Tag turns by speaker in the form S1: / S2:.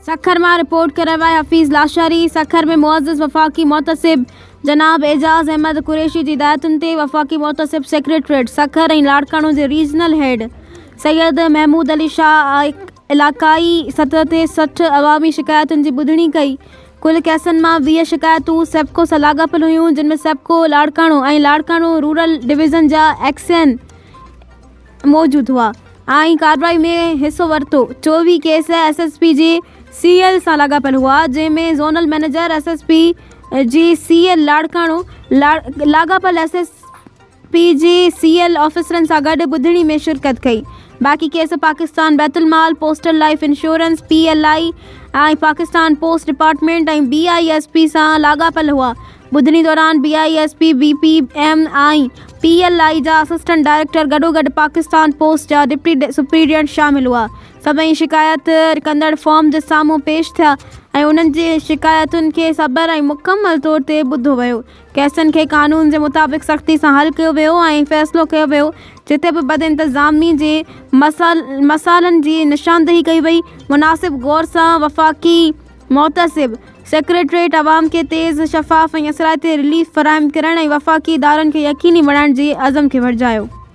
S1: सखर में रिपोर्ट कर रहा है हफीज़ लाशारी। सखर में मुअज़्ज़ज़ वफ़ाक़ी मोहतसिब जनाब एजाज़ अहमद कुरैशी जी हिदायतुनि ते वफ़ाक़ी मोहतसिब सेक्रेटरेट सखर ऐं लाड़काणो जे रीजनल हेड सैयद महमूद अली शाह इलाक़ाई सतह ते 60 अवामी शिकायतुनि जी ॿुधणी कई। कुल केसनि मां 20 शिकायतूं सेप्को सां लाॻापियल हुयूं, जिन में सेप्को लाड़काणो ऐं लाड़काणो रूरल डिवीज़न जा एक्सन मौजूद हुआ ऐं कार्रवाई में हिस्सो वरितो। 24 केस SSP जी CL सां लाॻापियल हुआ, जंहिंमें ज़ोनल मैनेजर SSP जी CL लाड़काणो लाॻापियल SSP जी CL ऑफिसरनि सां गॾु ॿुधणी में शिरकत कई। बाक़ी केस पाकिस्तान बैतुल माल, पोस्टल लाइफ इंश्योरेंस PLI ऐं पाकिस्तान पोस्ट डिपार्टमेंट ऐं BISP सां लाॻापियल हुआ। ॿुधणी दौरान BISP BPM ऐं PLI जा असिस्टेंट डायरेक्टर गॾोगॾु पाकिस्तान पोस्ट जा डिप्टी सुपरीडेंट शामिल हुआ। सभई शिकायत कंदड़ फॉर्म जे साम्हूं पेश थिया ऐं उन्हनि जी शिकायतुनि खे सबर ऐं मुकमल तौर ते ॿुधो वियो। केसनि खे कानून जे मुताबिक़ सख़्ती सां हल कयो वियो ऐं फ़ैसिलो कयो वियो। जिते बि बद इंतज़ामी जे मसालनि जी निशानदेही कई वई। मुनासिब गौर सां वफ़ाक़ी मोहतसिब सेक्रेटरेट अवाम खे तेज़ शफ़ाफ़ ऐं असराइते रिलीफ फ़राहम करण ऐं वफ़ाक़ी इदारनि खे यकीनी बणाइण जे अज़म खे वरजायो।